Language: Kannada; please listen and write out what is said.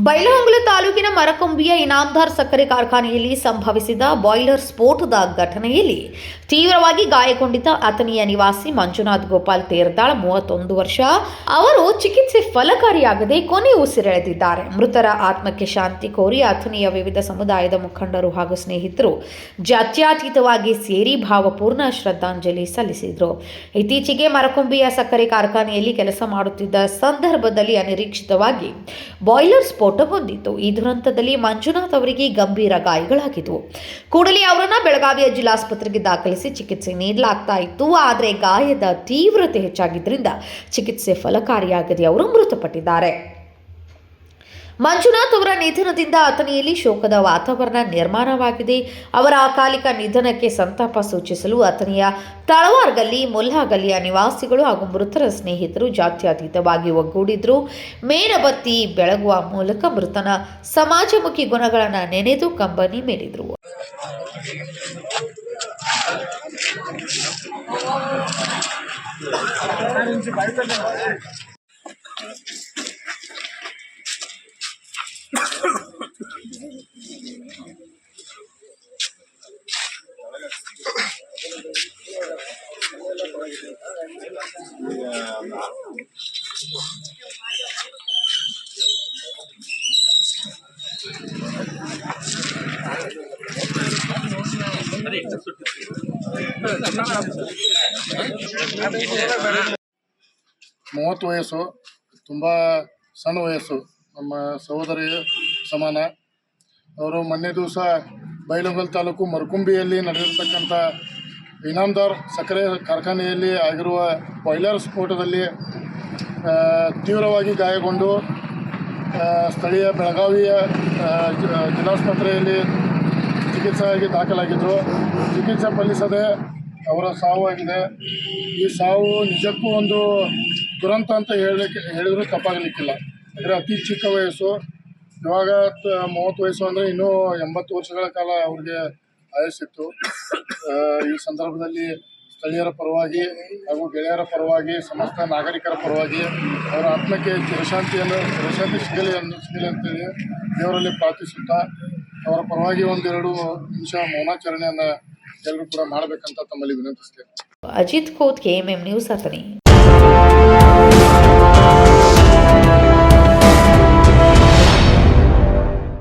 ಬೈಲಹೊಂಗಲ ತಾಲೂಕಿನ ಮರಕೊಂಬಿಯ ಇನಾಮದಾರ್ ಸಕ್ಕರೆ ಕಾರ್ಖಾನೆಯಲ್ಲಿ ಸಂಭವಿಸಿದ ಬಾಯ್ಲರ್ ಸ್ಫೋಟದ ಘಟನೆಯಲ್ಲಿ ತೀವ್ರವಾಗಿ ಗಾಯಗೊಂಡಿದ್ದ ಅಥಣಿಯ ನಿವಾಸಿ ಮಂಜುನಾಥ್ ಗೋಪಾಲ್ ತೇರ್ದಾಳ್ 31 ವರ್ಷ ಅವರು ಚಿಕಿತ್ಸೆ ಫಲಕಾರಿಯಾಗದೆ ಕೊನೆ ಉಸಿರೆಳೆದಿದ್ದಾರೆ. ಮೃತರ ಆತ್ಮಕ್ಕೆ ಶಾಂತಿ ಕೋರಿ ಅಥಣಿಯ ವಿವಿಧ ಸಮುದಾಯದ ಮುಖಂಡರು ಹಾಗೂ ಸ್ನೇಹಿತರು ಜಾತ್ಯತೀತವಾಗಿ ಸೇರಿ ಭಾವಪೂರ್ಣ ಶ್ರದ್ಧಾಂಜಲಿ ಸಲ್ಲಿಸಿದರು. ಇತ್ತೀಚೆಗೆ ಮರಕೊಂಬಿಯ ಸಕ್ಕರೆ ಕಾರ್ಖಾನೆಯಲ್ಲಿ ಕೆಲಸ ಮಾಡುತ್ತಿದ್ದ ಸಂದರ್ಭದಲ್ಲಿ ಅನಿರೀಕ್ಷಿತವಾಗಿ ಬಾಯ್ಲರ್ ಸ್ಫೋಟ ಹೊಂದಿತ್ತು. ಈ ದುರಂತದಲ್ಲಿ ಮಂಜುನಾಥ್ ಅವರಿಗೆ ಗಂಭೀರ ಗಾಯಗಳಾಗಿದ್ದವು. ಕೂಡಲೇ ಅವರನ್ನು ಬೆಳಗಾವಿಯ ಜಿಲ್ಲಾಸ್ಪತ್ರೆಗೆ ದಾಖಲಿಸಿ ಚಿಕಿತ್ಸೆ ನೀಡಲಾಗ್ತಾ ಇತ್ತು. ಆದರೆ ಗಾಯದ ತೀವ್ರತೆ ಹೆಚ್ಚಾಗಿದ್ದರಿಂದ ಚಿಕಿತ್ಸೆ ಫಲಕಾರಿಯಾಗದೆ ಅವರು ಮೃತಪಟ್ಟಿದ್ದಾರೆ. ಮಂಜುನಾಥ್ ಅವರ ನಿಧನದಿಂದ ಅಥಣಿಯಲ್ಲಿ ಶೋಕದ ವಾತಾವರಣ ನಿರ್ಮಾಣವಾಗಿದೆ. ಅವರ ಅಕಾಲಿಕ ನಿಧನಕ್ಕೆ ಸಂತಾಪ ಸೂಚಿಸಲು ಅಥಣಿಯ ತಳವಾರ್ ಗಲ್ಲಿ, ಮುಲ್ಲಾ ಗಲ್ಲಿಯ ನಿವಾಸಿಗಳು ಹಾಗೂ ಮೃತರ ಸ್ನೇಹಿತರು ಜಾತ್ಯತೀತವಾಗಿ ಒಗ್ಗೂಡಿದ್ರು. ಮೇಣಬತ್ತಿ ಬೆಳಗುವ ಮೂಲಕ ಮೃತನ ಸಮಾಜಮುಖಿ ಗುಣಗಳನ್ನು ನೆನೆದು ಕಂಬನಿ ಮೇರಿದ್ರು. ಮೂವತ್ತು ವಯಸ್ಸು, ತುಂಬ ಸಣ್ಣ ವಯಸ್ಸು. ನಮ್ಮ ಸಹೋದರಿ ಸಮಾನ. ಅವರು ಮೊನ್ನೆ ದಿವಸ ಬೈಲಹೊಂಗಲ ತಾಲೂಕು ಮರಕುಂಬಿಯಲ್ಲಿ ನಡೆದಿರ್ತಕ್ಕಂಥ ಇನಾಮದಾರ್ ಸಕ್ಕರೆ ಕಾರ್ಖಾನೆಯಲ್ಲಿ ಆಗಿರುವ ಬಾಯ್ಲರ್ ಸ್ಫೋಟದಲ್ಲಿ ತೀವ್ರವಾಗಿ ಗಾಯಗೊಂಡು ಸ್ಥಳೀಯ ಬೆಳಗಾವಿಯ ಜಿಲ್ಲಾಸ್ಪತ್ರೆಯಲ್ಲಿ ಚಿಕಿತ್ಸೆಯಾಗಿ ದಾಖಲಾಗಿದ್ದರು. ಚಿಕಿತ್ಸೆ ಫಲಿಸದೆ ಅವರ ಸಾವು ಆಗಿದೆ. ಈ ಸಾವು ನಿಜಕ್ಕೂ ಒಂದು ದುರಂತ ಅಂತ ಹೇಳಿದರೂ ತಪ್ಪಾಗಲಿಕ್ಕಿಲ್ಲ. ಅಂದರೆ ಅತಿ ಚಿಕ್ಕ ವಯಸ್ಸು. ಇವಾಗ 30 ವಯಸ್ಸು ಅಂದರೆ ಇನ್ನೂ 80 ವರ್ಷಗಳ ಕಾಲ ಅವ್ರಿಗೆ ಆಯಸ್ಸಿತ್ತು. ಈ ಸಂದರ್ಭದಲ್ಲಿ ಸ್ಥಳೀಯರ ಪರವಾಗಿ ಹಾಗೂ ಗೆಳೆಯರ ಪರವಾಗಿ, ಸಮಸ್ತ ನಾಗರಿಕರ ಪರವಾಗಿ ಅವರ ಆತ್ಮಕ್ಕೆ ಚಿರಶಾಂತಿ ಸಿಗಲಿ ಅಂತೇಳಿ ದೇವರಲ್ಲಿ ಪ್ರಾರ್ಥಿಸುತ್ತಾ ಅವರ ಪರವಾಗಿ 1-2 ನಿಮಿಷ ಮೌನಾಚರಣೆಯನ್ನು ಎಲ್ಲರೂ ಕೂಡ ಮಾಡಬೇಕಂತ ತಮ್ಮಲ್ಲಿ ವಿನಂತಿಸ್ತೇನೆ. Ajit Koth, KMM news, Athani.